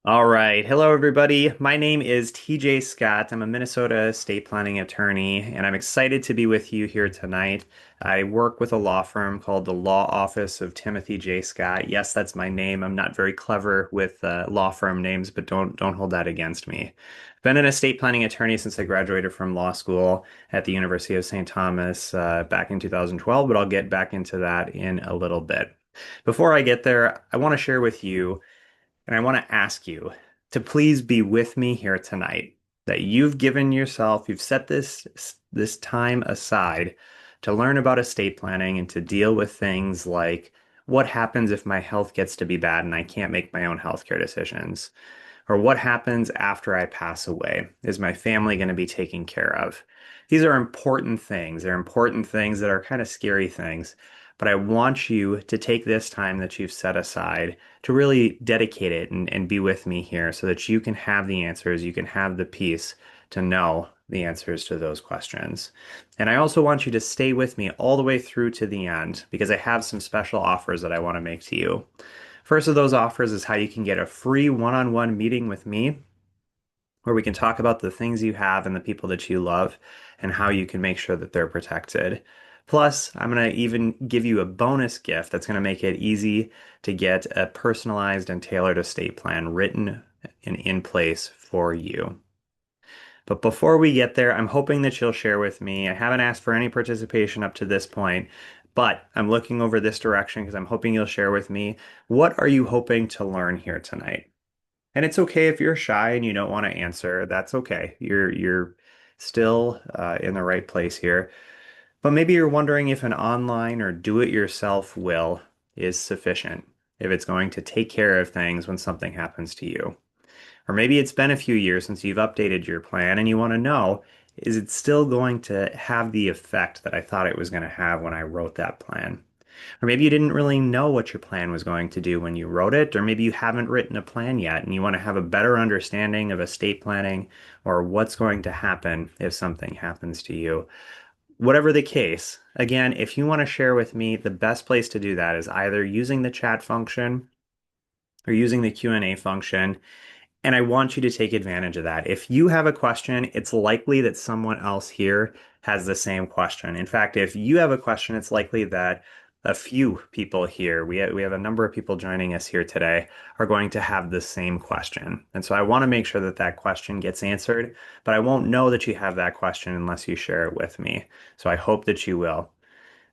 All right. Hello, everybody. My name is TJ Scott. I'm a Minnesota estate planning attorney, and I'm excited to be with you here tonight. I work with a law firm called the Law Office of Timothy J. Scott. Yes, that's my name. I'm not very clever with law firm names, but don't hold that against me. I've been an estate planning attorney since I graduated from law school at the University of St. Thomas back in 2012, but I'll get back into that in a little bit. Before I get there, I want to share with you. And I want to ask you to please be with me here tonight. That you've given yourself, you've set this time aside to learn about estate planning and to deal with things like what happens if my health gets to be bad and I can't make my own healthcare decisions? Or what happens after I pass away? Is my family going to be taken care of? These are important things. They're important things that are kind of scary things. But I want you to take this time that you've set aside to really dedicate it and be with me here so that you can have the answers, you can have the peace to know the answers to those questions. And I also want you to stay with me all the way through to the end because I have some special offers that I want to make to you. First of those offers is how you can get a free one-on-one meeting with me where we can talk about the things you have and the people that you love and how you can make sure that they're protected. Plus, I'm going to even give you a bonus gift that's going to make it easy to get a personalized and tailored estate plan written and in place for you. But before we get there, I'm hoping that you'll share with me. I haven't asked for any participation up to this point, but I'm looking over this direction because I'm hoping you'll share with me. What are you hoping to learn here tonight? And it's okay if you're shy and you don't want to answer. That's okay. You're still in the right place here. But maybe you're wondering if an online or do-it-yourself will is sufficient, if it's going to take care of things when something happens to you. Or maybe it's been a few years since you've updated your plan and you want to know, is it still going to have the effect that I thought it was going to have when I wrote that plan? Or maybe you didn't really know what your plan was going to do when you wrote it, or maybe you haven't written a plan yet and you want to have a better understanding of estate planning or what's going to happen if something happens to you. Whatever the case, again, if you want to share with me, the best place to do that is either using the chat function or using the Q&A function. And I want you to take advantage of that. If you have a question, it's likely that someone else here has the same question. In fact, if you have a question, it's likely that a few people here, we have a number of people joining us here today, are going to have the same question. And so I want to make sure that that question gets answered, but I won't know that you have that question unless you share it with me. So I hope that you will.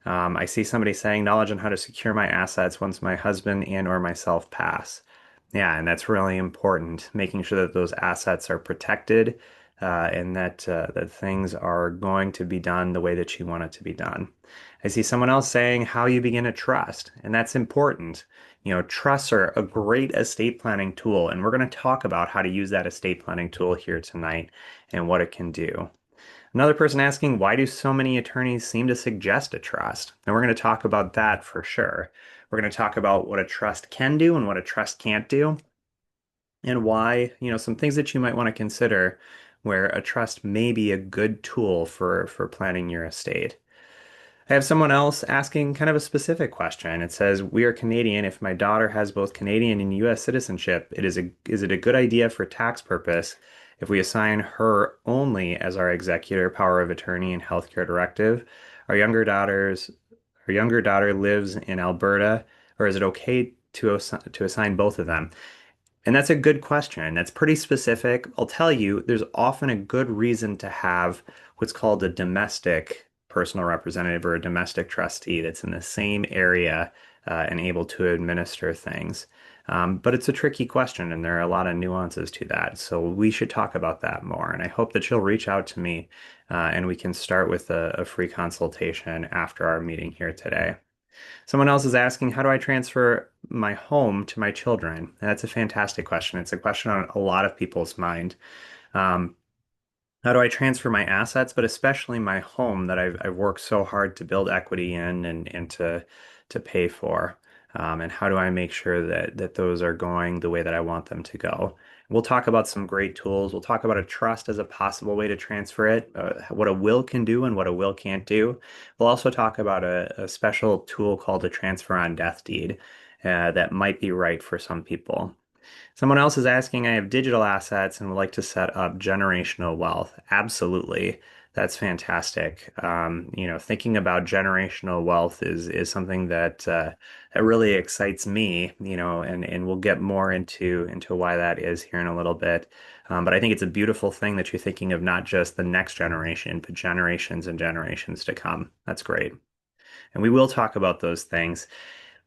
I see somebody saying knowledge on how to secure my assets once my husband and or myself pass. Yeah, and that's really important, making sure that those assets are protected and that things are going to be done the way that you want it to be done. I see someone else saying how you begin a trust, and that's important. You know, trusts are a great estate planning tool, and we're going to talk about how to use that estate planning tool here tonight and what it can do. Another person asking, why do so many attorneys seem to suggest a trust? And we're going to talk about that for sure. We're going to talk about what a trust can do and what a trust can't do, and why, some things that you might want to consider where a trust may be a good tool for planning your estate. I have someone else asking kind of a specific question. It says, "We are Canadian. If my daughter has both Canadian and U.S. citizenship, is it a good idea for tax purpose if we assign her only as our executor, power of attorney, and healthcare directive? Our younger daughter's our younger daughter lives in Alberta, or is it okay to assign both of them?" And that's a good question. That's pretty specific. I'll tell you, there's often a good reason to have what's called a domestic personal representative or a domestic trustee that's in the same area and able to administer things. But it's a tricky question, and there are a lot of nuances to that. So we should talk about that more. And I hope that you'll reach out to me and we can start with a free consultation after our meeting here today. Someone else is asking, how do I transfer my home to my children? And that's a fantastic question. It's a question on a lot of people's mind. Um, how do I transfer my assets, but especially my home that I've worked so hard to build equity in and to pay for? And how do I make sure that those are going the way that I want them to go? We'll talk about some great tools. We'll talk about a trust as a possible way to transfer it, what a will can do and what a will can't do. We'll also talk about a special tool called a transfer on death deed that might be right for some people. Someone else is asking, I have digital assets and would like to set up generational wealth. Absolutely. That's fantastic. Thinking about generational wealth is something that really excites me, and we'll get more into why that is here in a little bit. But I think it's a beautiful thing that you're thinking of not just the next generation, but generations and generations to come. That's great. And we will talk about those things.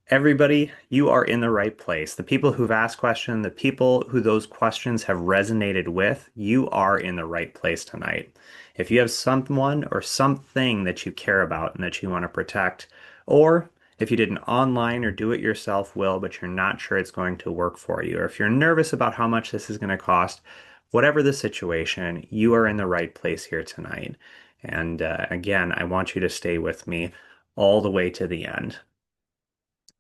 Everybody, you are in the right place. The people who've asked questions, the people who those questions have resonated with, you are in the right place tonight. If you have someone or something that you care about and that you want to protect, or if you did an online or do it yourself will, but you're not sure it's going to work for you, or if you're nervous about how much this is going to cost, whatever the situation, you are in the right place here tonight. And again, I want you to stay with me all the way to the end.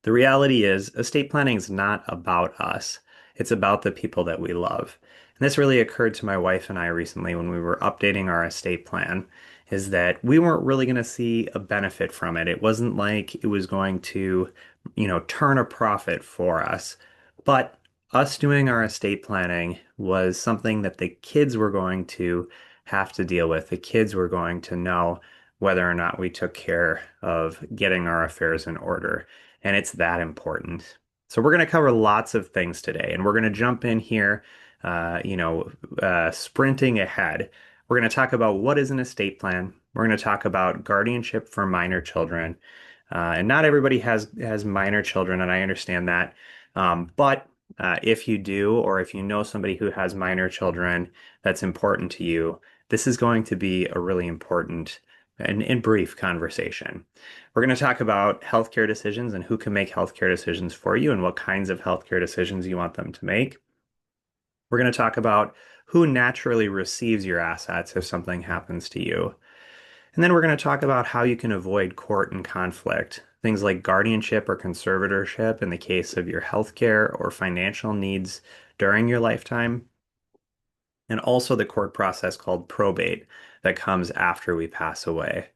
The reality is, estate planning is not about us. It's about the people that we love. And this really occurred to my wife and I recently when we were updating our estate plan, is that we weren't really going to see a benefit from it. It wasn't like it was going to, turn a profit for us. But us doing our estate planning was something that the kids were going to have to deal with. The kids were going to know whether or not we took care of getting our affairs in order. And it's that important. So we're going to cover lots of things today, and we're going to jump in here, sprinting ahead. We're going to talk about what is an estate plan. We're going to talk about guardianship for minor children. And not everybody has minor children, and I understand that. But if you do, or if you know somebody who has minor children that's important to you, this is going to be a really important and brief conversation. We're going to talk about healthcare decisions and who can make healthcare decisions for you and what kinds of healthcare decisions you want them to make. We're going to talk about who naturally receives your assets if something happens to you. And then we're going to talk about how you can avoid court and conflict, things like guardianship or conservatorship in the case of your healthcare or financial needs during your lifetime, and also the court process called probate that comes after we pass away.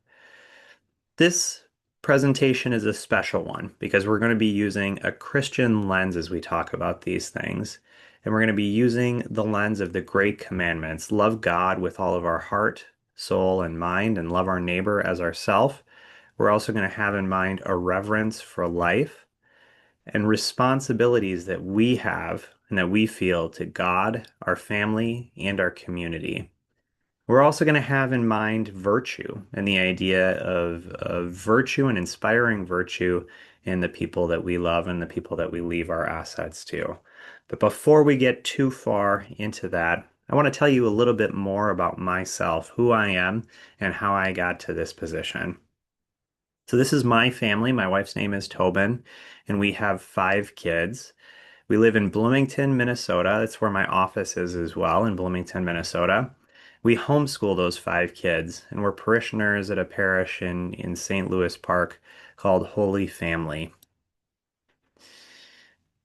This presentation is a special one because we're going to be using a Christian lens as we talk about these things. And we're going to be using the lens of the great commandments. Love God with all of our heart, soul, and mind, and love our neighbor as ourself. We're also going to have in mind a reverence for life and responsibilities that we have and that we feel to God, our family, and our community. We're also going to have in mind virtue and the idea of virtue and inspiring virtue in the people that we love and the people that we leave our assets to. But before we get too far into that, I want to tell you a little bit more about myself, who I am, and how I got to this position. So this is my family. My wife's name is Tobin, and we have 5 kids. We live in Bloomington, Minnesota. That's where my office is as well, in Bloomington, Minnesota. We homeschool those 5 kids, and we're parishioners at a parish in St. Louis Park called Holy Family.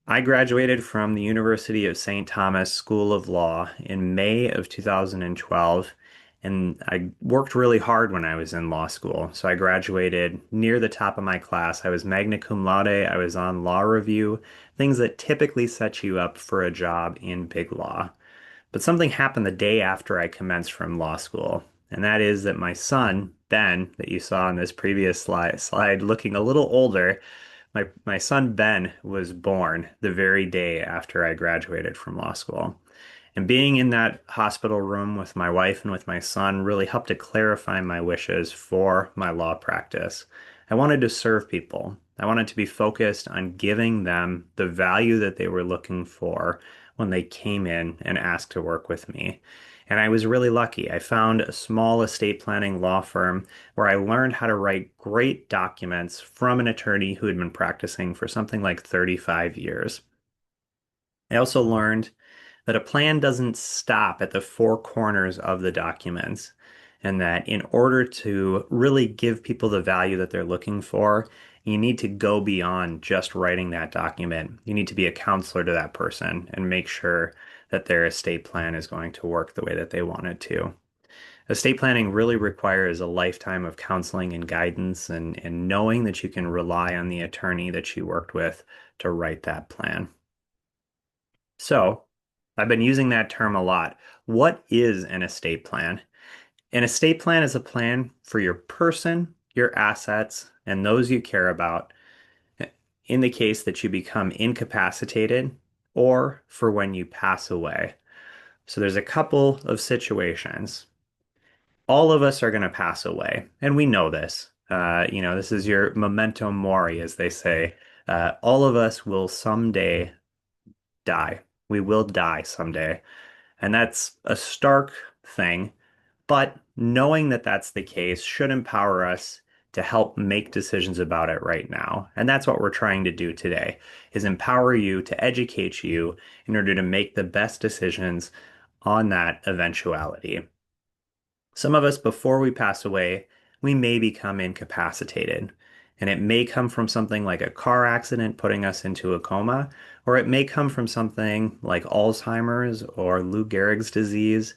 I graduated from the University of St. Thomas School of Law in May of 2012, and I worked really hard when I was in law school. So I graduated near the top of my class. I was magna cum laude, I was on law review, things that typically set you up for a job in big law. But something happened the day after I commenced from law school, and that is that my son, Ben, that you saw in this previous slide looking a little older, my son Ben was born the very day after I graduated from law school. And being in that hospital room with my wife and with my son really helped to clarify my wishes for my law practice. I wanted to serve people. I wanted to be focused on giving them the value that they were looking for when they came in and asked to work with me. And I was really lucky. I found a small estate planning law firm where I learned how to write great documents from an attorney who had been practicing for something like 35 years. I also learned that a plan doesn't stop at the 4 corners of the documents, and that in order to really give people the value that they're looking for, you need to go beyond just writing that document. You need to be a counselor to that person and make sure that their estate plan is going to work the way that they want it to. Estate planning really requires a lifetime of counseling and guidance and knowing that you can rely on the attorney that you worked with to write that plan. So, I've been using that term a lot. What is an estate plan? An estate plan is a plan for your person, your assets, and those you care about in the case that you become incapacitated or for when you pass away. So there's a couple of situations. All of us are going to pass away, and we know this. This is your memento mori, as they say. All of us will someday die. We will die someday. And that's a stark thing, but knowing that that's the case should empower us to help make decisions about it right now. And that's what we're trying to do today, is empower you to educate you in order to make the best decisions on that eventuality. Some of us, before we pass away, we may become incapacitated. And it may come from something like a car accident putting us into a coma, or it may come from something like Alzheimer's or Lou Gehrig's disease,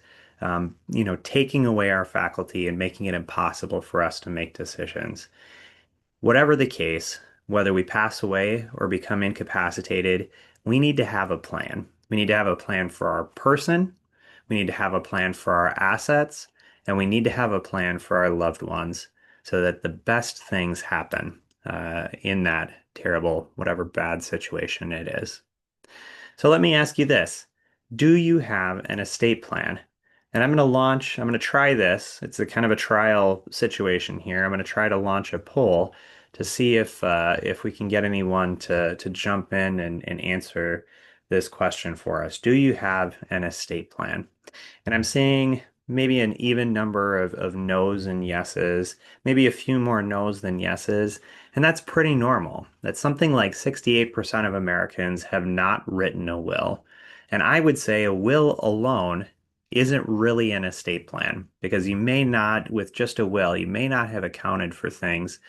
taking away our faculty and making it impossible for us to make decisions. Whatever the case, whether we pass away or become incapacitated, we need to have a plan. We need to have a plan for our person, we need to have a plan for our assets, and we need to have a plan for our loved ones so that the best things happen in that terrible, whatever bad situation it is. So let me ask you this. Do you have an estate plan? And I'm going to try this. It's a kind of a trial situation here. I'm going to try to launch a poll to see if we can get anyone to jump in and answer this question for us. Do you have an estate plan? And I'm seeing maybe an even number of no's and yeses, maybe a few more no's than yeses. And that's pretty normal. That's something like 68% of Americans have not written a will. And I would say a will alone isn't really an estate plan because you may not, with just a will, you may not have accounted for things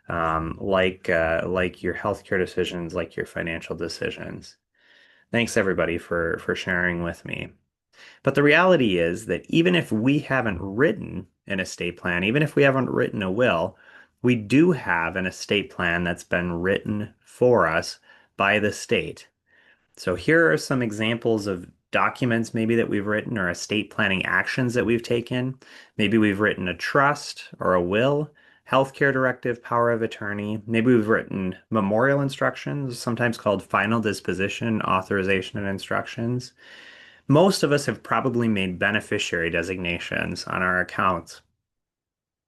like your healthcare decisions, like your financial decisions. Thanks everybody for sharing with me. But the reality is that even if we haven't written an estate plan, even if we haven't written a will, we do have an estate plan that's been written for us by the state. So here are some examples of documents maybe that we've written or estate planning actions that we've taken. Maybe we've written a trust or a will, healthcare directive, power of attorney. Maybe we've written memorial instructions, sometimes called final disposition, authorization, and instructions. Most of us have probably made beneficiary designations on our accounts,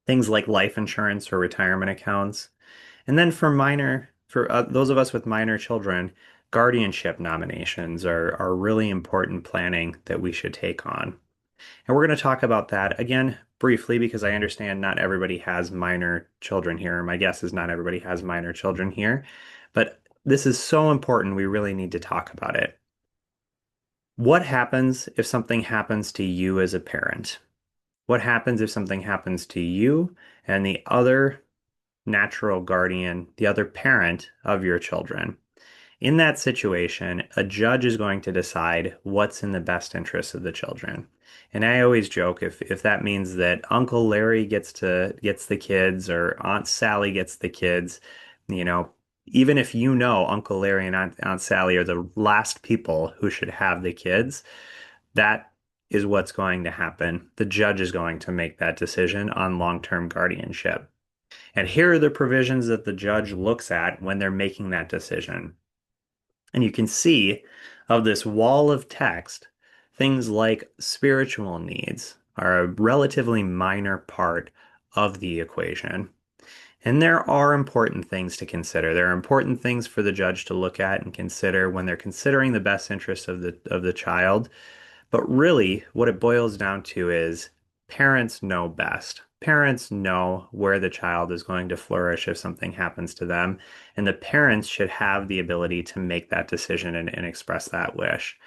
things like life insurance or retirement accounts. And then for those of us with minor children, guardianship nominations are really important planning that we should take on. And we're going to talk about that again briefly because I understand not everybody has minor children here. My guess is not everybody has minor children here, but this is so important, we really need to talk about it. What happens if something happens to you as a parent? What happens if something happens to you and the other natural guardian, the other parent of your children? In that situation, a judge is going to decide what's in the best interest of the children. And I always joke if that means that Uncle Larry gets the kids or Aunt Sally gets the kids, you know, even if you know Uncle Larry and Aunt Sally are the last people who should have the kids, that is what's going to happen. The judge is going to make that decision on long-term guardianship. And here are the provisions that the judge looks at when they're making that decision. And you can see of this wall of text, things like spiritual needs are a relatively minor part of the equation. And there are important things to consider. There are important things for the judge to look at and consider when they're considering the best interests of the child. But really, what it boils down to is parents know best. Parents know where the child is going to flourish if something happens to them, and the parents should have the ability to make that decision and express that wish.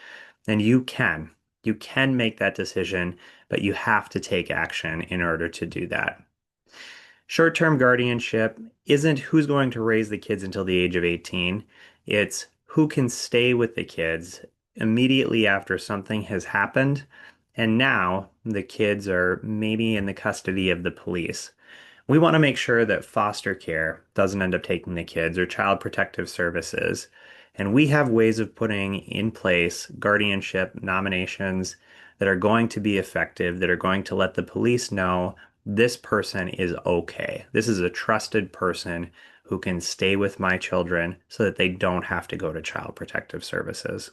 And you can. You can make that decision, but you have to take action in order to do that. Short-term guardianship isn't who's going to raise the kids until the age of 18. It's who can stay with the kids immediately after something has happened. And now the kids are maybe in the custody of the police. We want to make sure that foster care doesn't end up taking the kids or child protective services. And we have ways of putting in place guardianship nominations that are going to be effective, that are going to let the police know this person is okay. This is a trusted person who can stay with my children so that they don't have to go to Child Protective Services.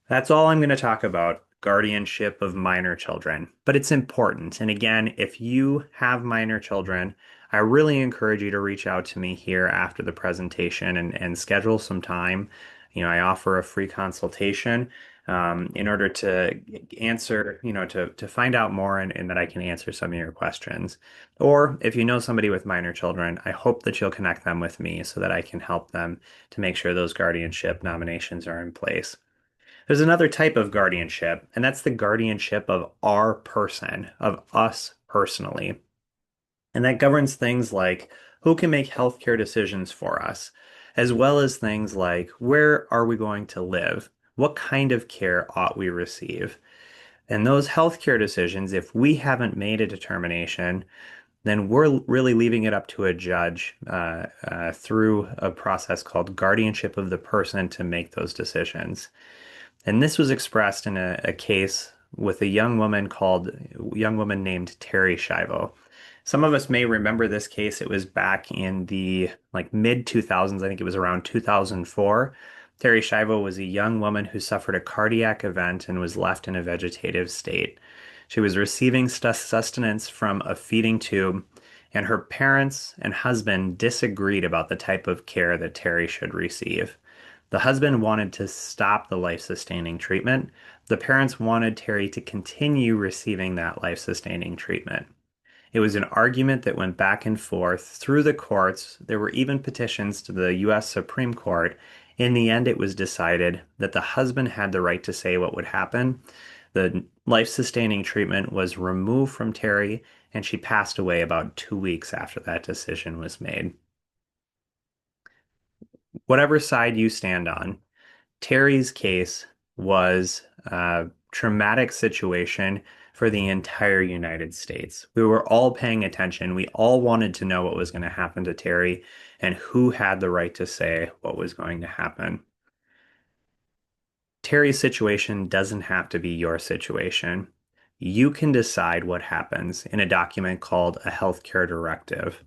That's all I'm going to talk about, guardianship of minor children. But it's important. And again, if you have minor children, I really encourage you to reach out to me here after the presentation and schedule some time. I offer a free consultation in order to answer, to find out more and that I can answer some of your questions. Or if you know somebody with minor children, I hope that you'll connect them with me so that I can help them to make sure those guardianship nominations are in place. There's another type of guardianship, and that's the guardianship of our person, of us personally. And that governs things like who can make healthcare decisions for us, as well as things like where are we going to live? What kind of care ought we receive? And those healthcare decisions, if we haven't made a determination, then we're really leaving it up to a judge through a process called guardianship of the person to make those decisions. And this was expressed in a case with a young woman named Terry Schiavo. Some of us may remember this case. It was back in the mid 2000s. I think it was around 2004. Terry Schiavo was a young woman who suffered a cardiac event and was left in a vegetative state. She was receiving sustenance from a feeding tube, and her parents and husband disagreed about the type of care that Terry should receive. The husband wanted to stop the life-sustaining treatment. The parents wanted Terry to continue receiving that life-sustaining treatment. It was an argument that went back and forth through the courts. There were even petitions to the U.S. Supreme Court. In the end, it was decided that the husband had the right to say what would happen. The life-sustaining treatment was removed from Terry, and she passed away about 2 weeks after that decision was made. Whatever side you stand on, Terry's case was a traumatic situation for the entire United States. We were all paying attention. We all wanted to know what was going to happen to Terry and who had the right to say what was going to happen. Terry's situation doesn't have to be your situation. You can decide what happens in a document called a healthcare directive.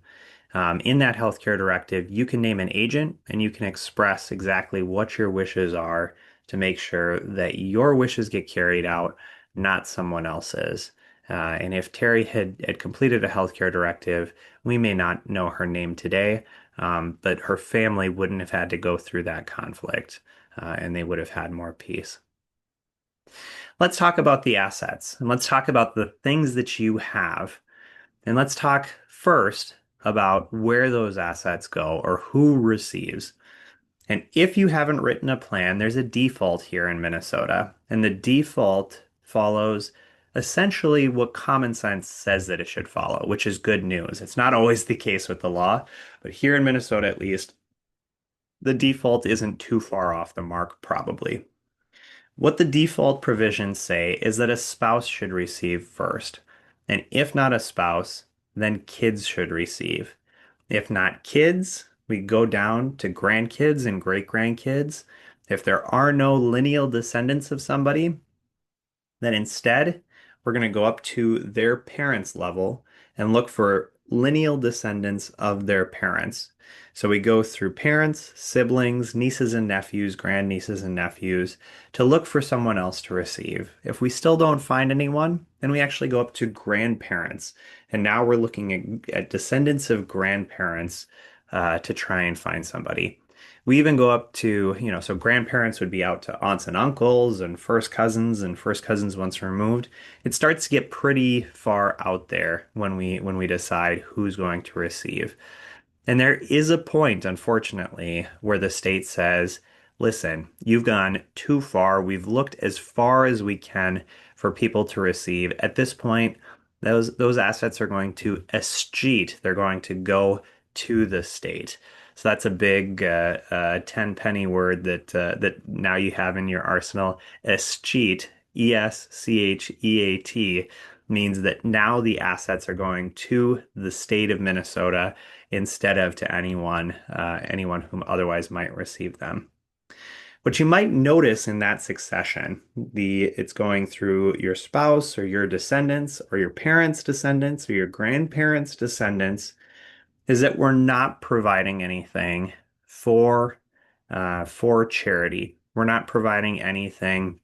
In that healthcare directive, you can name an agent and you can express exactly what your wishes are to make sure that your wishes get carried out, not someone else's. And if Terry had completed a healthcare directive, we may not know her name today, but her family wouldn't have had to go through that conflict, and they would have had more peace. Let's talk about the assets and let's talk about the things that you have. And let's talk first about where those assets go or who receives. And if you haven't written a plan, there's a default here in Minnesota. And the default follows essentially what common sense says that it should follow, which is good news. It's not always the case with the law, but here in Minnesota at least, the default isn't too far off the mark, probably. What the default provisions say is that a spouse should receive first. And if not a spouse, then kids should receive. If not kids, we go down to grandkids and great grandkids. If there are no lineal descendants of somebody, then instead, we're going to go up to their parents' level and look for lineal descendants of their parents. So we go through parents, siblings, nieces and nephews, grandnieces and nephews to look for someone else to receive. If we still don't find anyone, then we actually go up to grandparents. And now we're looking at descendants of grandparents to try and find somebody. We even go up to, so grandparents would be out to aunts and uncles and first cousins once removed. It starts to get pretty far out there when we decide who's going to receive. And there is a point, unfortunately, where the state says, listen, you've gone too far. We've looked as far as we can for people to receive. At this point, those assets are going to escheat. They're going to go to the state. So that's a big 10 penny word that now you have in your arsenal. Escheat, ESCHEAT. means that now the assets are going to the state of Minnesota instead of to anyone whom otherwise might receive them. What you might notice in that succession, it's going through your spouse or your descendants or your parents' descendants or your grandparents' descendants, is that we're not providing anything for for charity. We're not providing anything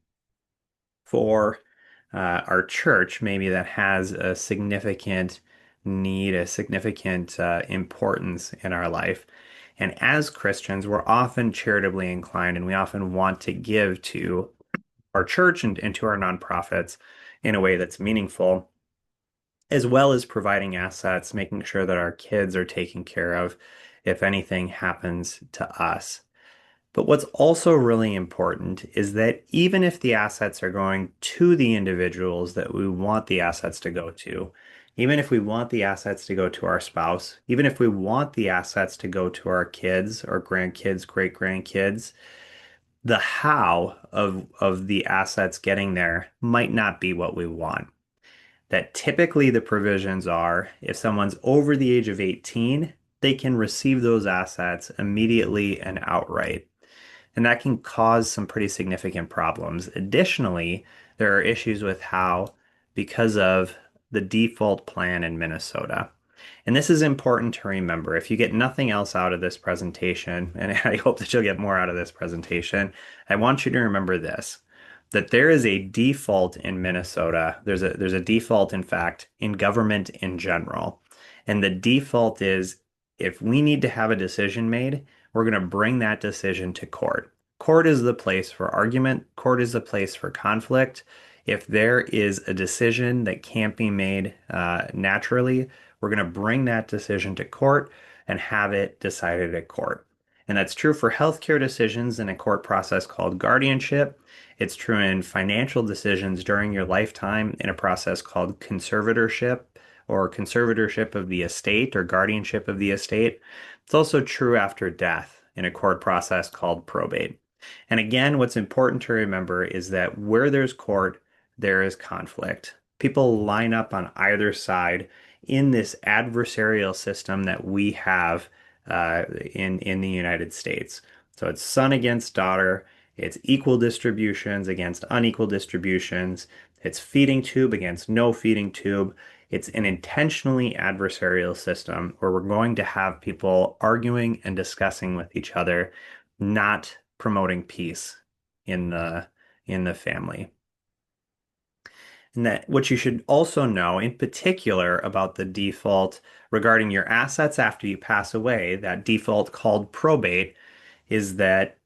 for our church, maybe that has a significant need, a significant importance in our life. And as Christians, we're often charitably inclined and we often want to give to our church and to our nonprofits in a way that's meaningful, as well as providing assets, making sure that our kids are taken care of if anything happens to us. But what's also really important is that even if the assets are going to the individuals that we want the assets to go to, even if we want the assets to go to our spouse, even if we want the assets to go to our kids or grandkids, great grandkids, the how of the assets getting there might not be what we want. That typically the provisions are if someone's over the age of 18, they can receive those assets immediately and outright, and that can cause some pretty significant problems. Additionally, there are issues with how, because of the default plan in Minnesota. And this is important to remember. If you get nothing else out of this presentation, and I hope that you'll get more out of this presentation, I want you to remember this, that there is a default in Minnesota. There's a default, in fact, in government in general. And the default is if we need to have a decision made, we're going to bring that decision to court. Court is the place for argument. Court is the place for conflict. If there is a decision that can't be made naturally, we're going to bring that decision to court and have it decided at court. And that's true for healthcare decisions in a court process called guardianship. It's true in financial decisions during your lifetime in a process called conservatorship or conservatorship of the estate or guardianship of the estate. It's also true after death in a court process called probate. And again, what's important to remember is that where there's court, there is conflict. People line up on either side in this adversarial system that we have in the United States. So it's son against daughter, it's equal distributions against unequal distributions, it's feeding tube against no feeding tube. It's an intentionally adversarial system where we're going to have people arguing and discussing with each other, not promoting peace in the family. And that what you should also know in particular about the default regarding your assets after you pass away, that default called probate, is that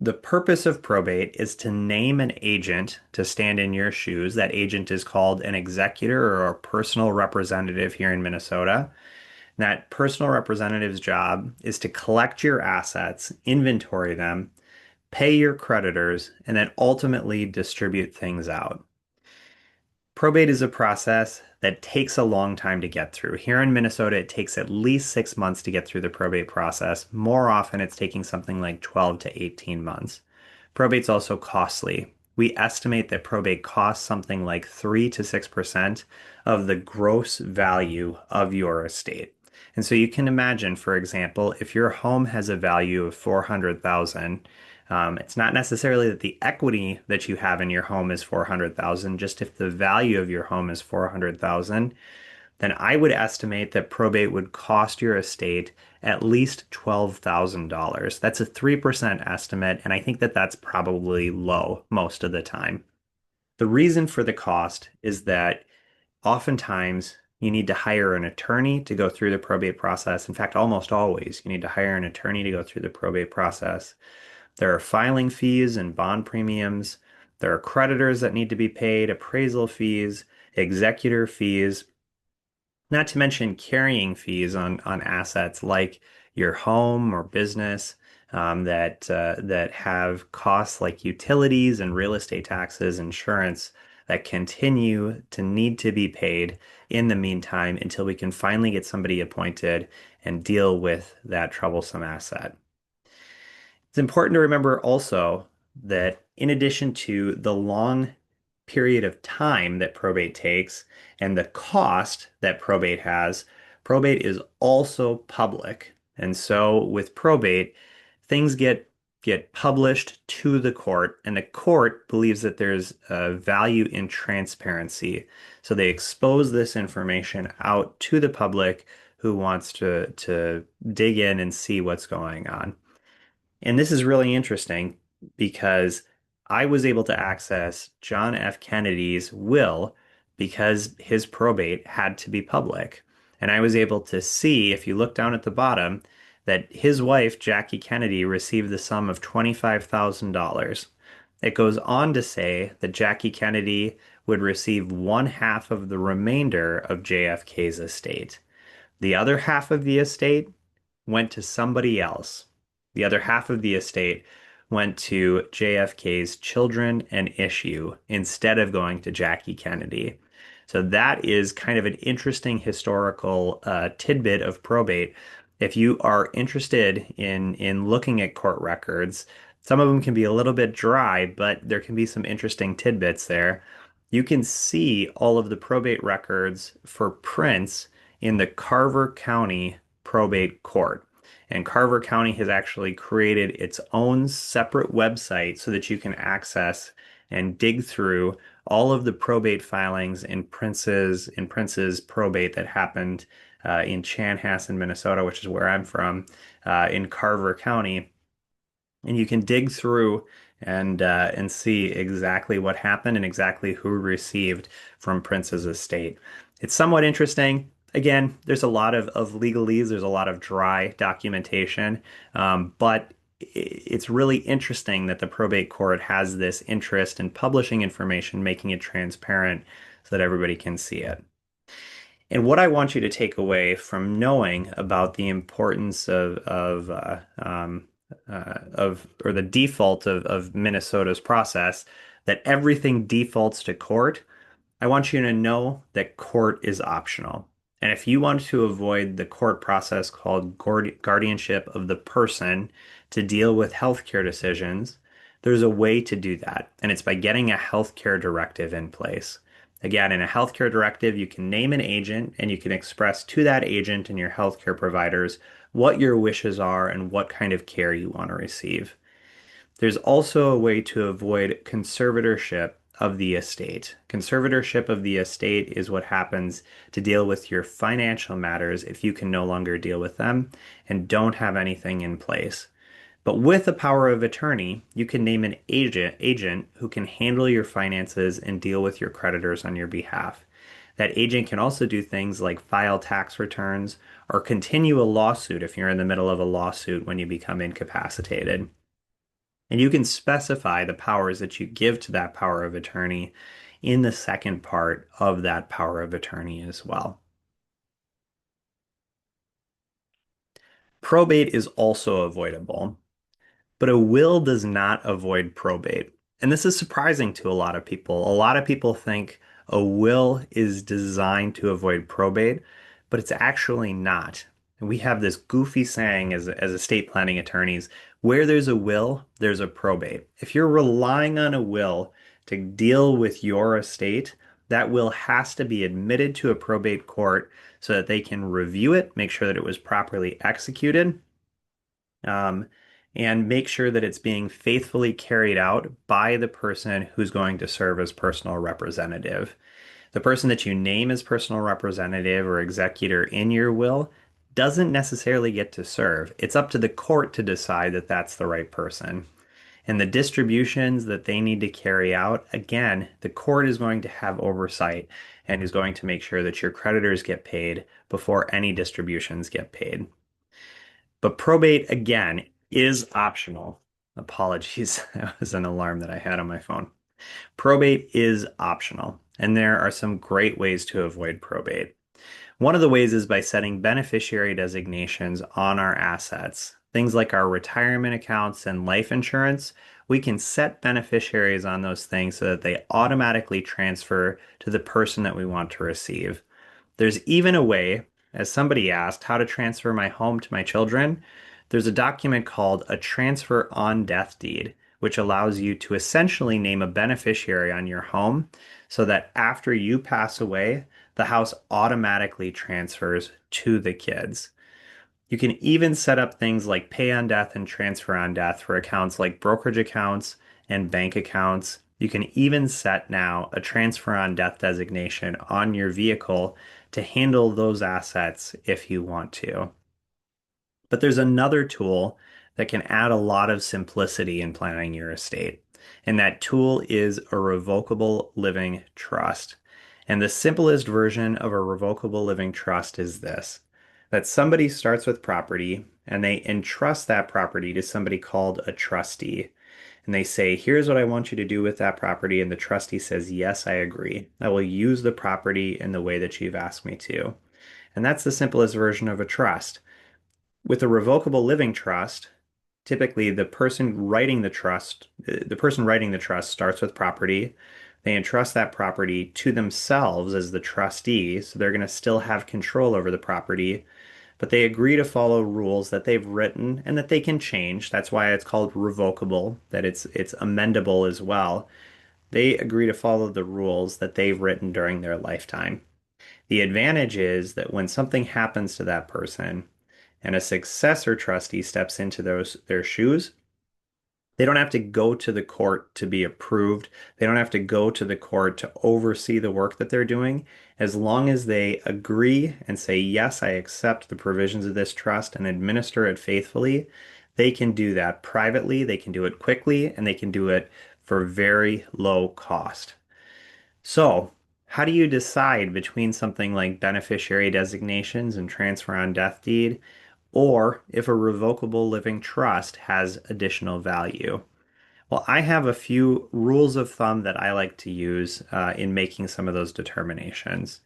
the purpose of probate is to name an agent to stand in your shoes. That agent is called an executor or a personal representative here in Minnesota. That personal representative's job is to collect your assets, inventory them, pay your creditors, and then ultimately distribute things out. Probate is a process that takes a long time to get through. Here in Minnesota, it takes at least 6 months to get through the probate process. More often, it's taking something like 12 to 18 months. Probate's also costly. We estimate that probate costs something like 3 to 6% of the gross value of your estate. And so you can imagine, for example, if your home has a value of 400,000, it's not necessarily that the equity that you have in your home is 400,000, just if the value of your home is 400,000, then I would estimate that probate would cost your estate at least $12,000. That's a 3% estimate, and I think that that's probably low most of the time. The reason for the cost is that oftentimes you need to hire an attorney to go through the probate process. In fact, almost always you need to hire an attorney to go through the probate process. There are filing fees and bond premiums. There are creditors that need to be paid, appraisal fees, executor fees, not to mention carrying fees on assets like your home or business that have costs like utilities and real estate taxes, insurance that continue to need to be paid in the meantime until we can finally get somebody appointed and deal with that troublesome asset. It's important to remember also that in addition to the long period of time that probate takes and the cost that probate has, probate is also public. And so with probate, things get published to the court, and the court believes that there's value in transparency. So they expose this information out to the public who wants to dig in and see what's going on. And this is really interesting because I was able to access John F. Kennedy's will because his probate had to be public. And I was able to see, if you look down at the bottom, that his wife, Jackie Kennedy, received the sum of $25,000. It goes on to say that Jackie Kennedy would receive one half of the remainder of JFK's estate. The other half of the estate went to somebody else. The other half of the estate went to JFK's children and issue instead of going to Jackie Kennedy. So that is kind of an interesting historical tidbit of probate. If you are interested in looking at court records, some of them can be a little bit dry, but there can be some interesting tidbits there. You can see all of the probate records for Prince in the Carver County Probate Court. And Carver County has actually created its own separate website so that you can access and dig through all of the probate filings in Prince's probate that happened in Chanhassen, Minnesota, which is where I'm from, in Carver County. And you can dig through and see exactly what happened and exactly who received from Prince's estate. It's somewhat interesting. Again, there's a lot of legalese, there's a lot of dry documentation, but it's really interesting that the probate court has this interest in publishing information, making it transparent so that everybody can see it. And what I want you to take away from knowing about the importance of or the default of Minnesota's process, that everything defaults to court, I want you to know that court is optional. And if you want to avoid the court process called guardianship of the person to deal with healthcare decisions, there's a way to do that. And it's by getting a healthcare directive in place. Again, in a healthcare directive, you can name an agent and you can express to that agent and your healthcare providers what your wishes are and what kind of care you want to receive. There's also a way to avoid conservatorship of the estate. Conservatorship of the estate is what happens to deal with your financial matters if you can no longer deal with them and don't have anything in place. But with the power of attorney, you can name an agent who can handle your finances and deal with your creditors on your behalf. That agent can also do things like file tax returns or continue a lawsuit if you're in the middle of a lawsuit when you become incapacitated. And you can specify the powers that you give to that power of attorney in the second part of that power of attorney as well. Probate is also avoidable, but a will does not avoid probate. And this is surprising to a lot of people. A lot of people think a will is designed to avoid probate, but it's actually not. And we have this goofy saying as estate planning attorneys, where there's a will, there's a probate. If you're relying on a will to deal with your estate, that will has to be admitted to a probate court so that they can review it, make sure that it was properly executed. Um, and make sure that it's being faithfully carried out by the person who's going to serve as personal representative. The person that you name as personal representative or executor in your will doesn't necessarily get to serve. It's up to the court to decide that that's the right person. And the distributions that they need to carry out, again, the court is going to have oversight and is going to make sure that your creditors get paid before any distributions get paid. But probate, again, is optional. Apologies, that was an alarm that I had on my phone. Probate is optional, and there are some great ways to avoid probate. One of the ways is by setting beneficiary designations on our assets. Things like our retirement accounts and life insurance, we can set beneficiaries on those things so that they automatically transfer to the person that we want to receive. There's even a way, as somebody asked, how to transfer my home to my children. There's a document called a transfer on death deed, which allows you to essentially name a beneficiary on your home so that after you pass away, the house automatically transfers to the kids. You can even set up things like pay on death and transfer on death for accounts like brokerage accounts and bank accounts. You can even set now a transfer on death designation on your vehicle to handle those assets if you want to. But there's another tool that can add a lot of simplicity in planning your estate. And that tool is a revocable living trust. And the simplest version of a revocable living trust is this, that somebody starts with property and they entrust that property to somebody called a trustee. And they say, here's what I want you to do with that property. And the trustee says, yes, I agree. I will use the property in the way that you've asked me to. And that's the simplest version of a trust. With a revocable living trust, typically the person writing the trust starts with property. They entrust that property to themselves as the trustee, so they're going to still have control over the property, but they agree to follow rules that they've written and that they can change. That's why it's called revocable, that it's amendable as well. They agree to follow the rules that they've written during their lifetime. The advantage is that when something happens to that person, and a successor trustee steps into their shoes, they don't have to go to the court to be approved. They don't have to go to the court to oversee the work that they're doing. As long as they agree and say, yes, I accept the provisions of this trust and administer it faithfully, they can do that privately, they can do it quickly, and they can do it for very low cost. So, how do you decide between something like beneficiary designations and transfer on death deed, or if a revocable living trust has additional value? Well, I have a few rules of thumb that I like to use in making some of those determinations.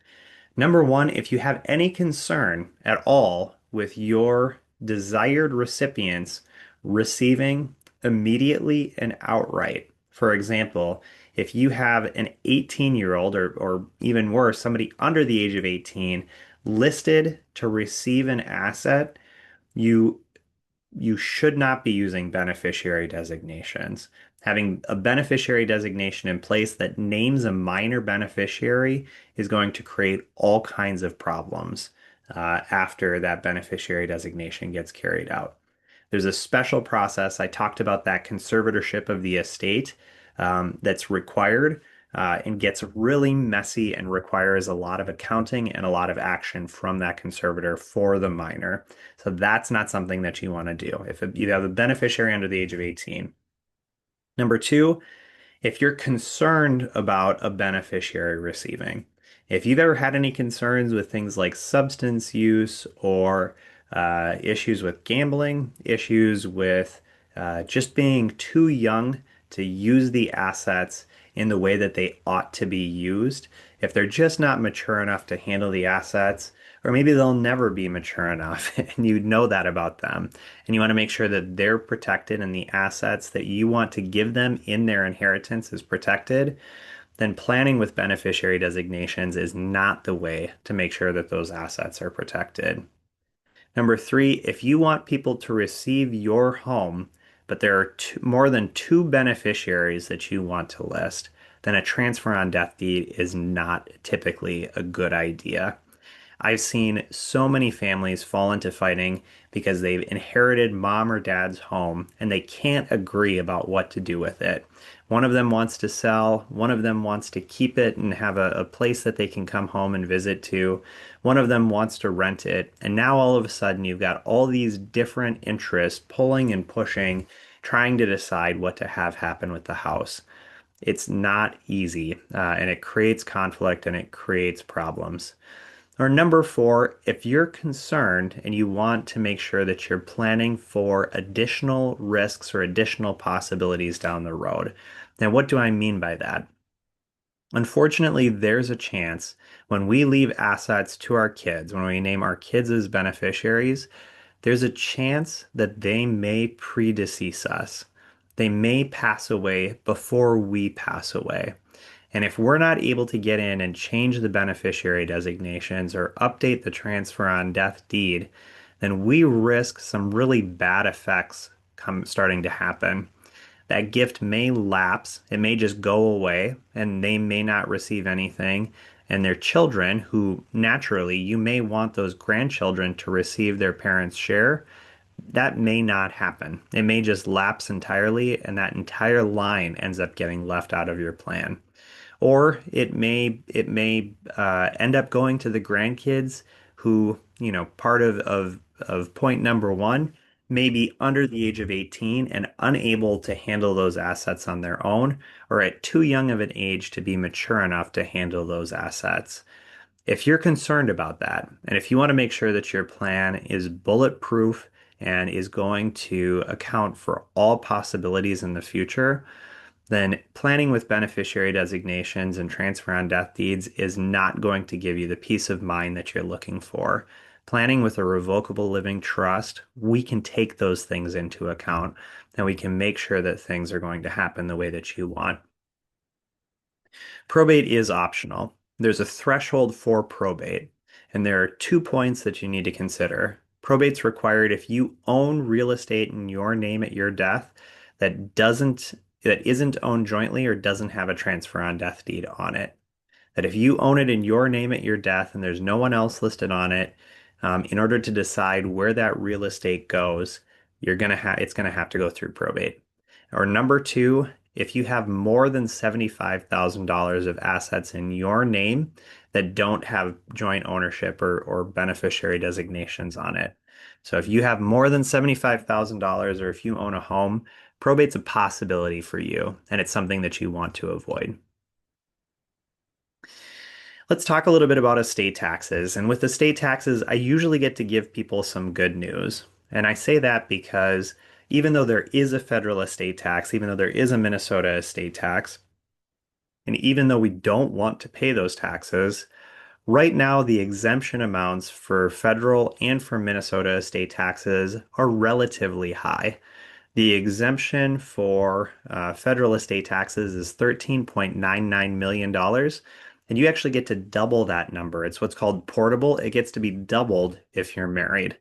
Number one, if you have any concern at all with your desired recipients receiving immediately and outright, for example, if you have an 18-year-old or even worse, somebody under the age of 18 listed to receive an asset, you you should not be using beneficiary designations. Having a beneficiary designation in place that names a minor beneficiary is going to create all kinds of problems after that beneficiary designation gets carried out. There's a special process. I talked about that conservatorship of the estate that's required and gets really messy and requires a lot of accounting and a lot of action from that conservator for the minor. So that's not something that you want to do if you have a beneficiary under the age of 18. Number two, if you're concerned about a beneficiary receiving, if you've ever had any concerns with things like substance use or issues with gambling, issues with just being too young to use the assets in the way that they ought to be used, if they're just not mature enough to handle the assets, or maybe they'll never be mature enough, and you know that about them, and you want to make sure that they're protected and the assets that you want to give them in their inheritance is protected, then planning with beneficiary designations is not the way to make sure that those assets are protected. Number three, if you want people to receive your home, but there are more than two beneficiaries that you want to list, then a transfer on death deed is not typically a good idea. I've seen so many families fall into fighting because they've inherited mom or dad's home and they can't agree about what to do with it. One of them wants to sell, one of them wants to keep it and have a place that they can come home and visit to. One of them wants to rent it. And now all of a sudden you've got all these different interests pulling and pushing, trying to decide what to have happen with the house. It's not easy, and it creates conflict and it creates problems. Or number four, if you're concerned and you want to make sure that you're planning for additional risks or additional possibilities down the road. Now, what do I mean by that? Unfortunately, there's a chance when we leave assets to our kids, when we name our kids as beneficiaries, there's a chance that they may predecease us. They may pass away before we pass away. And if we're not able to get in and change the beneficiary designations or update the transfer on death deed, then we risk some really bad effects starting to happen. that gift may lapse, it may just go away, and they may not receive anything. And their children, who naturally you may want those grandchildren to receive their parents' share, that may not happen. It may just lapse entirely, and that entire line ends up getting left out of your plan. Or it may end up going to the grandkids who, part of point number one, may be under the age of 18 and unable to handle those assets on their own, or at too young of an age to be mature enough to handle those assets. If you're concerned about that, and if you want to make sure that your plan is bulletproof and is going to account for all possibilities in the future, then planning with beneficiary designations and transfer on death deeds is not going to give you the peace of mind that you're looking for. Planning with a revocable living trust, we can take those things into account and we can make sure that things are going to happen the way that you want. Probate is optional. There's a threshold for probate, and there are 2 points that you need to consider. Probate's required if you own real estate in your name at your death that isn't owned jointly or doesn't have a transfer on death deed on it. That if you own it in your name at your death and there's no one else listed on it, in order to decide where that real estate goes, it's gonna have to go through probate. Or number two, if you have more than $75,000 of assets in your name that don't have joint ownership or beneficiary designations on it. So if you have more than $75,000 or if you own a home, probate's a possibility for you, and it's something that you want to avoid. Let's talk a little bit about estate taxes. And with estate taxes, I usually get to give people some good news. And I say that because even though there is a federal estate tax, even though there is a Minnesota estate tax, and even though we don't want to pay those taxes, right now the exemption amounts for federal and for Minnesota estate taxes are relatively high. The exemption for federal estate taxes is $13.99 million, and you actually get to double that number. It's what's called portable. It gets to be doubled if you're married.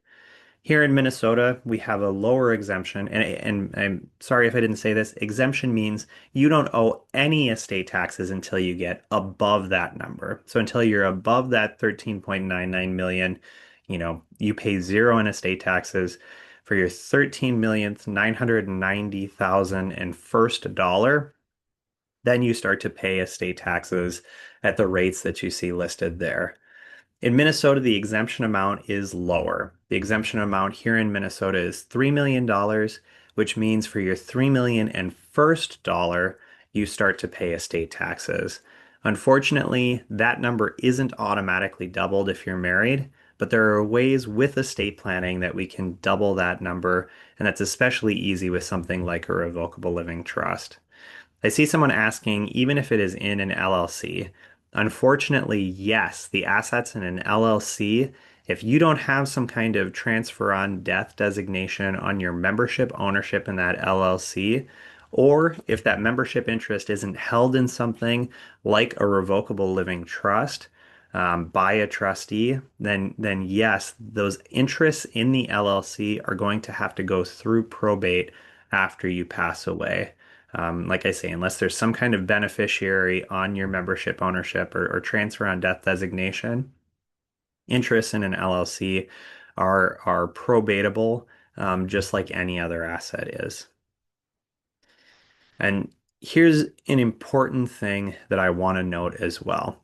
Here in Minnesota, we have a lower exemption, and I'm sorry if I didn't say this. Exemption means you don't owe any estate taxes until you get above that number. So until you're above that 13.99 million, you pay zero in estate taxes. For your 13,990,000 and first dollar, then you start to pay estate taxes at the rates that you see listed there. In Minnesota, the exemption amount is lower. The exemption amount here in Minnesota is $3 million, which means for your $3 million and first dollar, you start to pay estate taxes. Unfortunately, that number isn't automatically doubled if you're married, but there are ways with estate planning that we can double that number, and that's especially easy with something like a revocable living trust. I see someone asking, even if it is in an LLC. Unfortunately, yes, the assets in an LLC, if you don't have some kind of transfer on death designation on your membership ownership in that LLC, or if that membership interest isn't held in something like a revocable living trust by a trustee, then yes, those interests in the LLC are going to have to go through probate after you pass away. Like I say, unless there's some kind of beneficiary on your membership ownership or transfer on death designation, interests in an LLC are probatable, just like any other asset is. And here's an important thing that I want to note as well,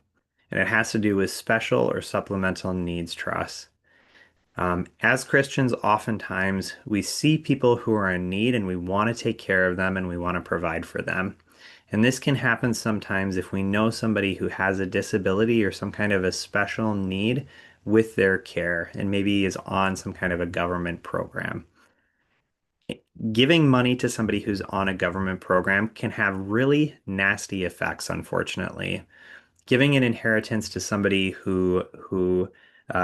and it has to do with special or supplemental needs trusts. As Christians, oftentimes we see people who are in need and we want to take care of them and we want to provide for them. And this can happen sometimes if we know somebody who has a disability or some kind of a special need with their care and maybe is on some kind of a government program. Giving money to somebody who's on a government program can have really nasty effects, unfortunately. Giving an inheritance to somebody who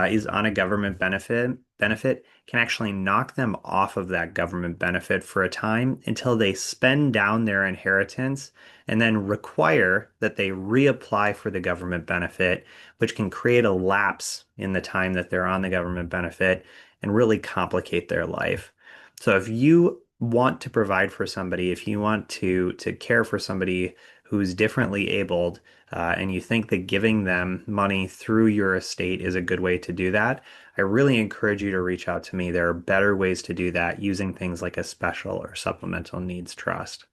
is on a government benefit can actually knock them off of that government benefit for a time until they spend down their inheritance and then require that they reapply for the government benefit, which can create a lapse in the time that they're on the government benefit and really complicate their life. So if you want to provide for somebody, if you want to care for somebody who's differently abled, and you think that giving them money through your estate is a good way to do that, I really encourage you to reach out to me. There are better ways to do that using things like a special or supplemental needs trust.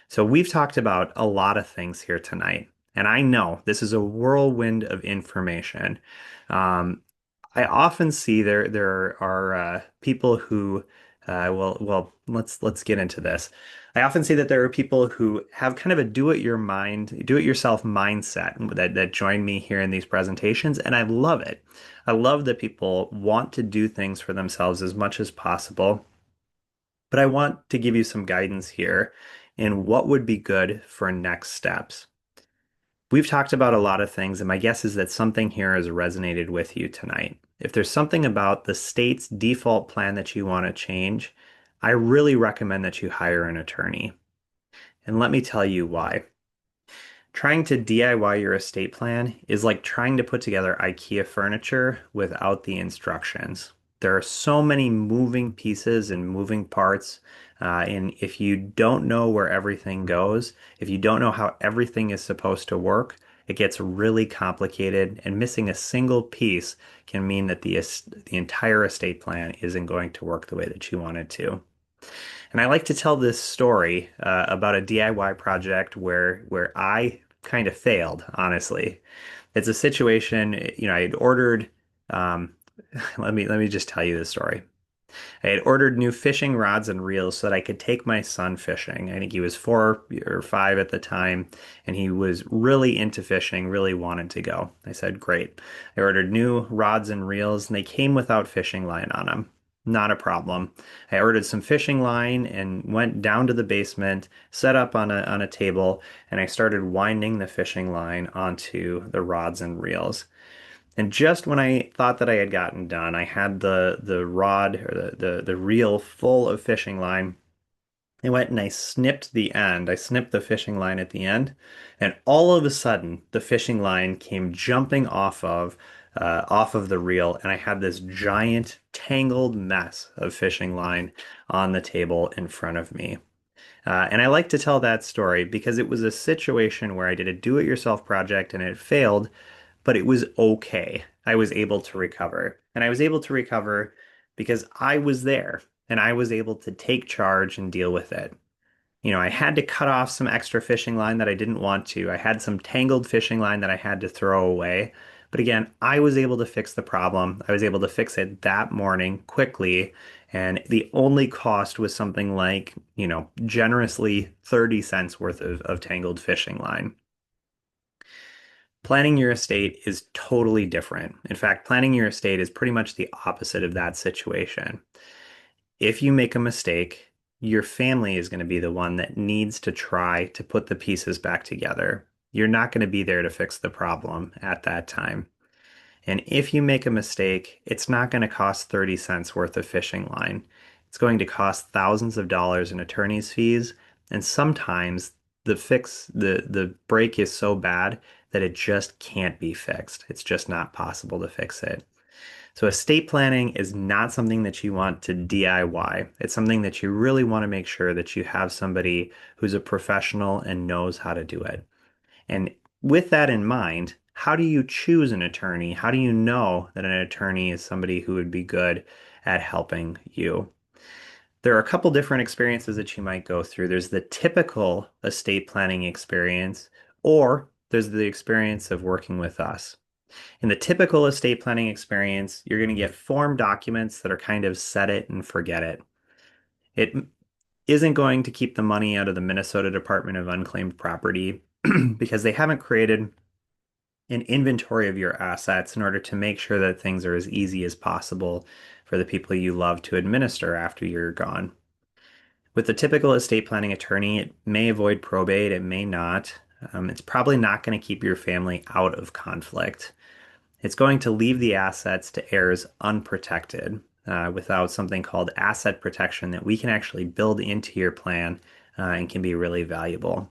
So we've talked about a lot of things here tonight, and I know this is a whirlwind of information. Um, I often see there are people who let's get into this. I often see that there are people who have kind of a do it yourself mindset that join me here in these presentations, and I love it. I love that people want to do things for themselves as much as possible, but I want to give you some guidance here in what would be good for next steps. We've talked about a lot of things, and my guess is that something here has resonated with you tonight. If there's something about the state's default plan that you want to change, I really recommend that you hire an attorney. And let me tell you why. Trying to DIY your estate plan is like trying to put together IKEA furniture without the instructions. There are so many moving pieces and moving parts, and if you don't know where everything goes, if you don't know how everything is supposed to work, it gets really complicated, and missing a single piece can mean that the entire estate plan isn't going to work the way that you want it to. And I like to tell this story about a DIY project where I kind of failed, honestly. It's a situation, I had ordered um, let me just tell you this story. I had ordered new fishing rods and reels so that I could take my son fishing. I think he was 4 or 5 at the time, and he was really into fishing, really wanted to go. I said, great. I ordered new rods and reels, and they came without fishing line on them. Not a problem. I ordered some fishing line and went down to the basement, set up on a table, and I started winding the fishing line onto the rods and reels. And just when I thought that I had gotten done, I had the rod or the reel full of fishing line. I went and I snipped the end. I snipped the fishing line at the end, and all of a sudden, the fishing line came jumping off of the reel, and I had this giant tangled mess of fishing line on the table in front of me. And I like to tell that story because it was a situation where I did a do-it-yourself project and it failed, but it was okay. I was able to recover. And I was able to recover because I was there and I was able to take charge and deal with it. I had to cut off some extra fishing line that I didn't want to. I had some tangled fishing line that I had to throw away. But again, I was able to fix the problem. I was able to fix it that morning quickly. And the only cost was something like, generously 30 cents worth of tangled fishing line. Planning your estate is totally different. In fact, planning your estate is pretty much the opposite of that situation. If you make a mistake, your family is going to be the one that needs to try to put the pieces back together. You're not going to be there to fix the problem at that time. And if you make a mistake, it's not going to cost 30 cents worth of fishing line. It's going to cost thousands of dollars in attorney's fees. And sometimes the break is so bad that it just can't be fixed. It's just not possible to fix it. So estate planning is not something that you want to DIY. It's something that you really want to make sure that you have somebody who's a professional and knows how to do it. And with that in mind, how do you choose an attorney? How do you know that an attorney is somebody who would be good at helping you? There are a couple different experiences that you might go through. There's the typical estate planning experience, or there's the experience of working with us. In the typical estate planning experience, you're going to get form documents that are kind of set it and forget it. It isn't going to keep the money out of the Minnesota Department of Unclaimed Property because they haven't created an inventory of your assets in order to make sure that things are as easy as possible for the people you love to administer after you're gone. With the typical estate planning attorney, it may avoid probate, it may not. It's probably not going to keep your family out of conflict. It's going to leave the assets to heirs unprotected without something called asset protection that we can actually build into your plan and can be really valuable.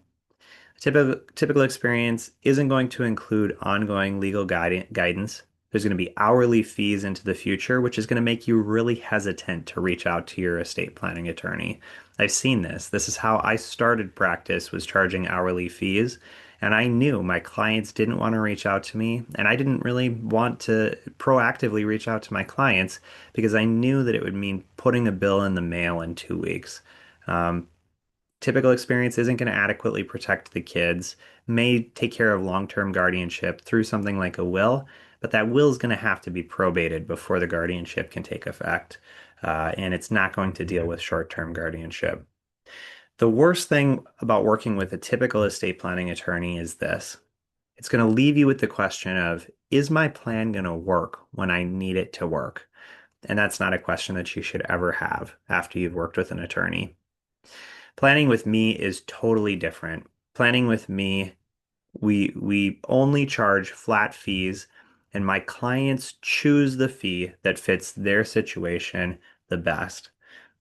Typical experience isn't going to include ongoing legal guidance. There's going to be hourly fees into the future, which is going to make you really hesitant to reach out to your estate planning attorney. I've seen this. This is how I started practice, was charging hourly fees. And I knew my clients didn't want to reach out to me, and I didn't really want to proactively reach out to my clients because I knew that it would mean putting a bill in the mail in 2 weeks. Um, Typical experience isn't going to adequately protect the kids, may take care of long-term guardianship through something like a will, but that will is going to have to be probated before the guardianship can take effect. And it's not going to deal with short-term guardianship. The worst thing about working with a typical estate planning attorney is this. It's going to leave you with the question of, is my plan going to work when I need it to work? And that's not a question that you should ever have after you've worked with an attorney. Planning with me is totally different. Planning with me, we only charge flat fees, and my clients choose the fee that fits their situation the best.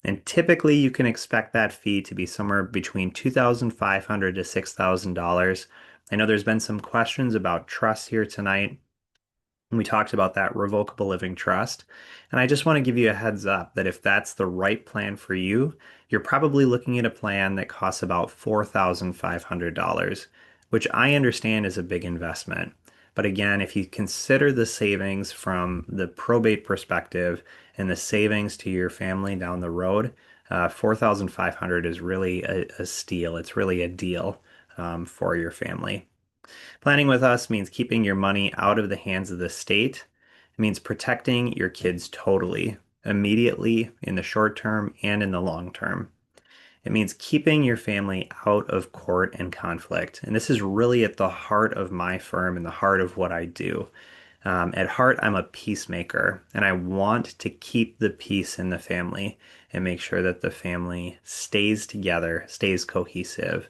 And typically you can expect that fee to be somewhere between $2,500 to $6,000. I know there's been some questions about trust here tonight. We talked about that revocable living trust. And I just want to give you a heads up that if that's the right plan for you, you're probably looking at a plan that costs about $4,500, which I understand is a big investment. But again, if you consider the savings from the probate perspective and the savings to your family down the road, 4,500 is really a steal. It's really a deal for your family. Planning with us means keeping your money out of the hands of the state. It means protecting your kids totally, immediately, in the short term and in the long term. It means keeping your family out of court and conflict. And this is really at the heart of my firm and the heart of what I do. At heart, I'm a peacemaker, and I want to keep the peace in the family and make sure that the family stays together, stays cohesive.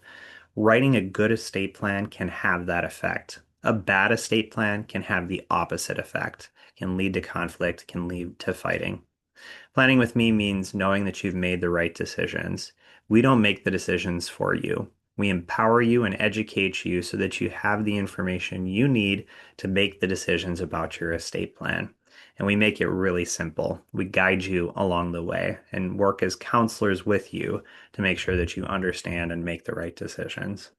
Writing a good estate plan can have that effect. A bad estate plan can have the opposite effect, can lead to conflict, can lead to fighting. Planning with me means knowing that you've made the right decisions. We don't make the decisions for you. We empower you and educate you so that you have the information you need to make the decisions about your estate plan. And we make it really simple. We guide you along the way and work as counselors with you to make sure that you understand and make the right decisions.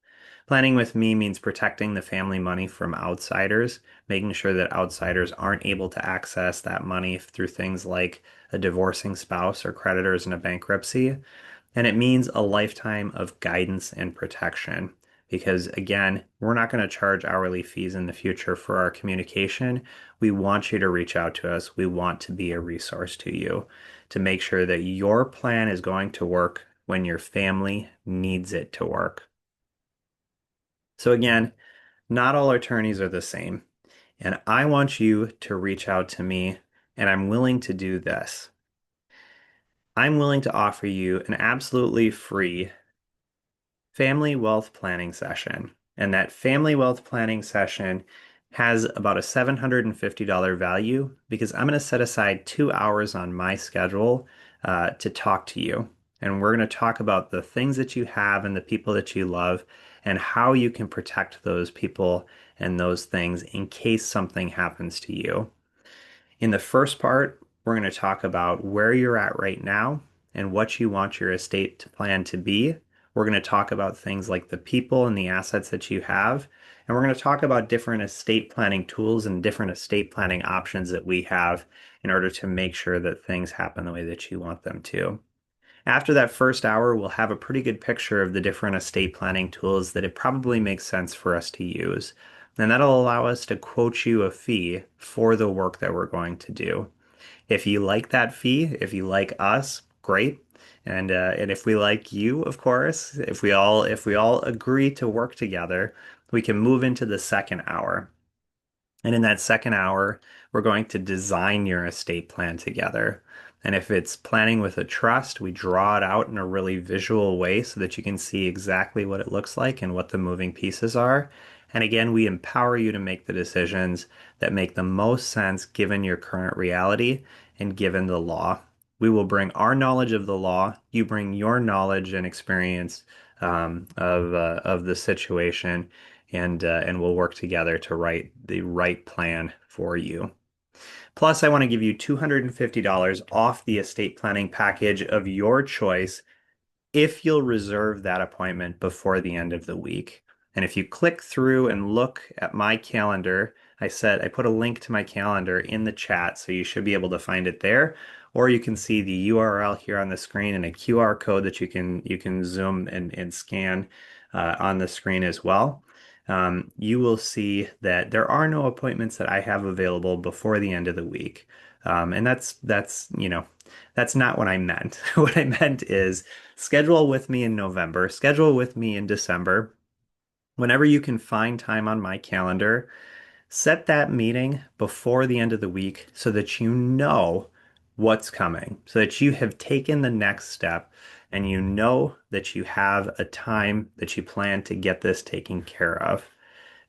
Planning with me means protecting the family money from outsiders, making sure that outsiders aren't able to access that money through things like a divorcing spouse or creditors in a bankruptcy. And it means a lifetime of guidance and protection. Because again, we're not going to charge hourly fees in the future for our communication. We want you to reach out to us. We want to be a resource to you to make sure that your plan is going to work when your family needs it to work. So again, not all attorneys are the same. And I want you to reach out to me, and I'm willing to do this. I'm willing to offer you an absolutely free family wealth planning session. And that family wealth planning session has about a $750 value because I'm going to set aside 2 hours on my schedule to talk to you. And we're going to talk about the things that you have and the people that you love and how you can protect those people and those things in case something happens to you. In the first part, we're going to talk about where you're at right now and what you want your estate plan to be. We're going to talk about things like the people and the assets that you have. And we're going to talk about different estate planning tools and different estate planning options that we have in order to make sure that things happen the way that you want them to. After that first hour, we'll have a pretty good picture of the different estate planning tools that it probably makes sense for us to use. And that'll allow us to quote you a fee for the work that we're going to do. If you like that fee, if you like us, great. And if we like you, of course, if we all agree to work together, we can move into the second hour. And in that second hour, we're going to design your estate plan together. And if it's planning with a trust, we draw it out in a really visual way so that you can see exactly what it looks like and what the moving pieces are. And again, we empower you to make the decisions that make the most sense given your current reality and given the law. We will bring our knowledge of the law, you bring your knowledge and experience of the situation, and we'll work together to write the right plan for you. Plus, I want to give you $250 off the estate planning package of your choice if you'll reserve that appointment before the end of the week. And if you click through and look at my calendar, I put a link to my calendar in the chat, so you should be able to find it there. Or you can see the URL here on the screen and a QR code that you can zoom and scan on the screen as well. You will see that there are no appointments that I have available before the end of the week. And that's not what I meant. What I meant is schedule with me in November, schedule with me in December. Whenever you can find time on my calendar, set that meeting before the end of the week so that you know what's coming, so that you have taken the next step and you know that you have a time that you plan to get this taken care of.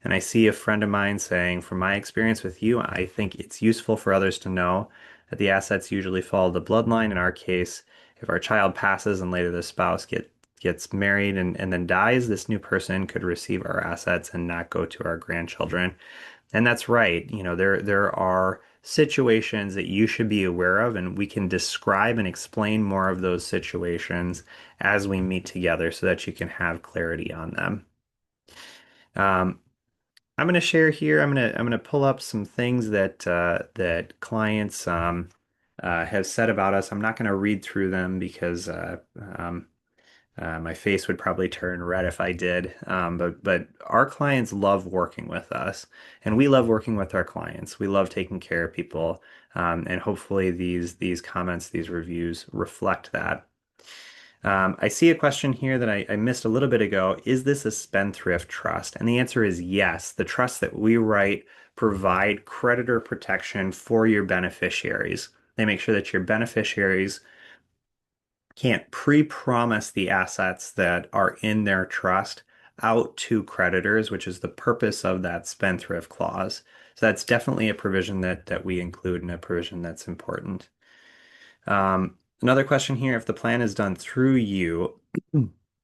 And I see a friend of mine saying, from my experience with you, I think it's useful for others to know that the assets usually follow the bloodline. In our case, if our child passes and later the spouse gets married and then dies, this new person could receive our assets and not go to our grandchildren. And that's right. There are situations that you should be aware of, and we can describe and explain more of those situations as we meet together so that you can have clarity on them. Um, I'm going to share here. I'm going to pull up some things that clients have said about us. I'm not going to read through them because my face would probably turn red if I did. But our clients love working with us, and we love working with our clients. We love taking care of people, and hopefully these comments, these reviews reflect that. I see a question here that I missed a little bit ago. Is this a spendthrift trust? And the answer is yes. The trusts that we write provide creditor protection for your beneficiaries. They make sure that your beneficiaries can't pre-promise the assets that are in their trust out to creditors, which is the purpose of that spendthrift clause. So that's definitely a provision that we include and a provision that's important. Another question here, if the plan is done through you,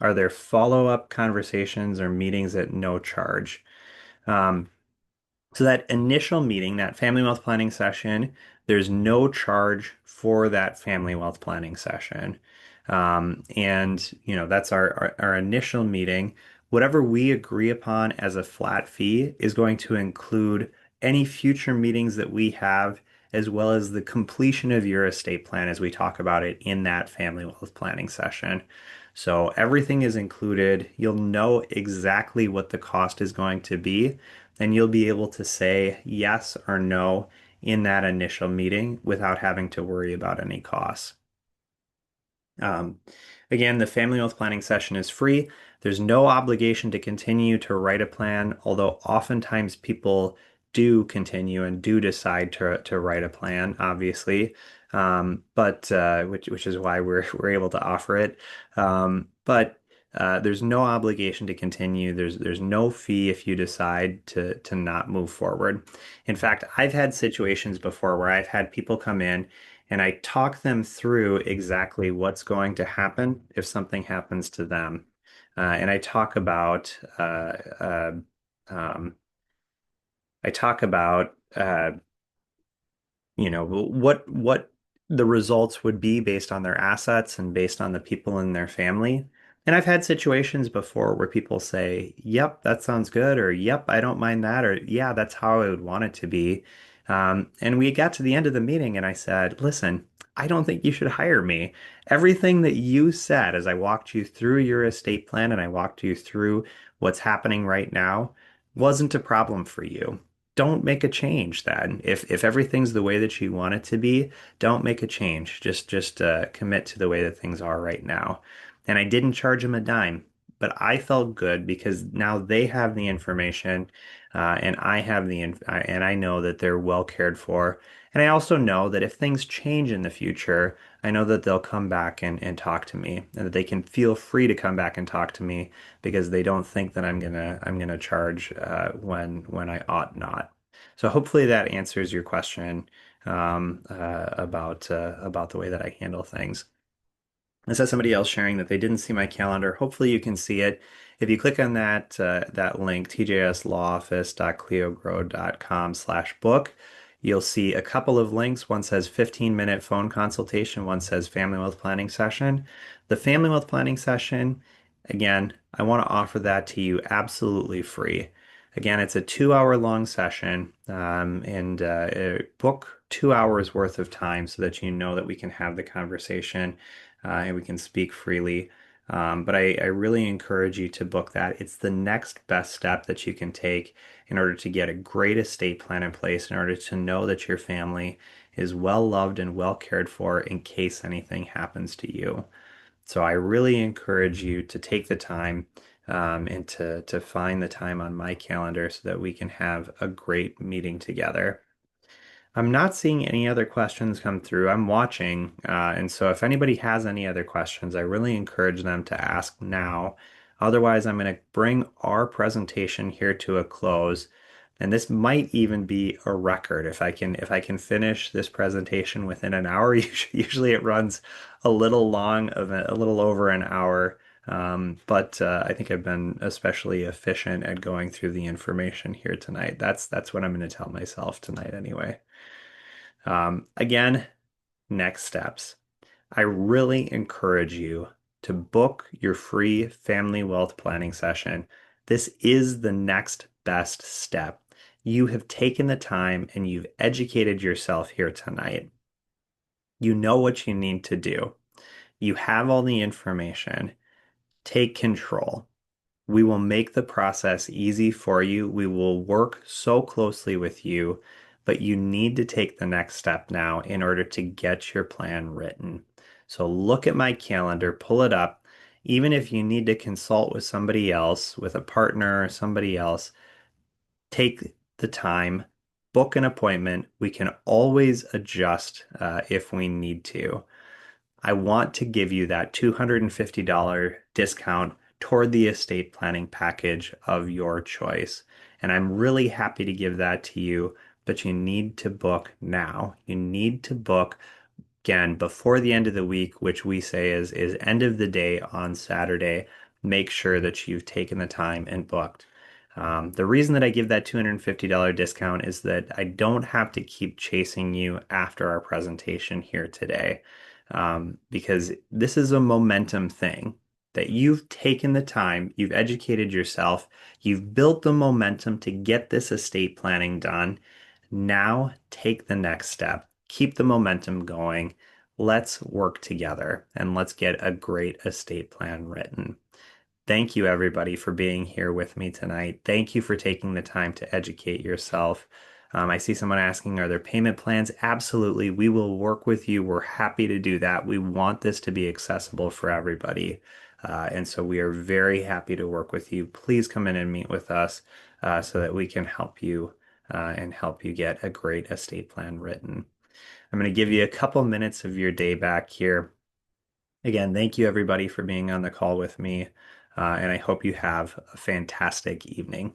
are there follow-up conversations or meetings at no charge? Um, so that initial meeting, that family wealth planning session, there's no charge for that family wealth planning session. And that's our initial meeting. Whatever we agree upon as a flat fee is going to include any future meetings that we have, as well as the completion of your estate plan as we talk about it in that family wealth planning session. So everything is included. You'll know exactly what the cost is going to be, and you'll be able to say yes or no in that initial meeting without having to worry about any costs. Um, Again, the family wealth planning session is free. There's no obligation to continue to write a plan, although oftentimes people do continue and do decide to write a plan, obviously. But which is why we're able to offer it. But there's no obligation to continue. There's no fee if you decide to not move forward. In fact, I've had situations before where I've had people come in and I talk them through exactly what's going to happen if something happens to them. And um, I talk about what the results would be based on their assets and based on the people in their family. And I've had situations before where people say, "Yep, that sounds good," or "Yep, I don't mind that," or "Yeah, that's how I would want it to be." And we got to the end of the meeting, and I said, "Listen, I don't think you should hire me. Everything that you said as I walked you through your estate plan and I walked you through what's happening right now wasn't a problem for you. Don't make a change then. If everything's the way that you want it to be, don't make a change. Just commit to the way that things are right now." And I didn't charge them a dime, but I felt good because now they have the information, and I have and I know that they're well cared for. And I also know that if things change in the future, I know that they'll come back and talk to me, and that they can feel free to come back and talk to me because they don't think that I'm gonna charge when I ought not. So hopefully that answers your question about the way that I handle things. This has somebody else sharing that they didn't see my calendar. Hopefully you can see it. If you click on that link, tjslawoffice.cliogrowd.com/book, You'll see a couple of links. One says 15-minute phone consultation, one says family wealth planning session. The family wealth planning session, again, I want to offer that to you absolutely free. Again, it's a 2 hour long session, and book 2 hours worth of time so that you know that we can have the conversation and we can speak freely. But I really encourage you to book that. It's the next best step that you can take in order to get a great estate plan in place, in order to know that your family is well loved and well cared for in case anything happens to you. So I really encourage you to take the time and to find the time on my calendar so that we can have a great meeting together. I'm not seeing any other questions come through. I'm watching, and so if anybody has any other questions, I really encourage them to ask now. Otherwise, I'm going to bring our presentation here to a close, and this might even be a record if I can finish this presentation within an hour. Usually, it runs a little long, a little over an hour. But I think I've been especially efficient at going through the information here tonight. That's what I'm going to tell myself tonight anyway. Again, next steps. I really encourage you to book your free family wealth planning session. This is the next best step. You have taken the time and you've educated yourself here tonight. You know what you need to do. You have all the information. Take control. We will make the process easy for you. We will work so closely with you, but you need to take the next step now in order to get your plan written. So look at my calendar, pull it up. Even if you need to consult with somebody else, with a partner or somebody else, take the time, book an appointment. We can always adjust if we need to. I want to give you that $250 discount toward the estate planning package of your choice. And I'm really happy to give that to you, but you need to book now. You need to book again before the end of the week, which we say is end of the day on Saturday. Make sure that you've taken the time and booked. The reason that I give that $250 discount is that I don't have to keep chasing you after our presentation here today, because this is a momentum thing that you've taken the time, you've educated yourself, you've built the momentum to get this estate planning done. Now take the next step. Keep the momentum going. Let's work together and let's get a great estate plan written. Thank you, everybody, for being here with me tonight. Thank you for taking the time to educate yourself. I see someone asking, are there payment plans? Absolutely. We will work with you. We're happy to do that. We want this to be accessible for everybody. And so we are very happy to work with you. Please come in and meet with us so that we can help you and help you get a great estate plan written. I'm going to give you a couple minutes of your day back here. Again, thank you everybody for being on the call with me, and I hope you have a fantastic evening.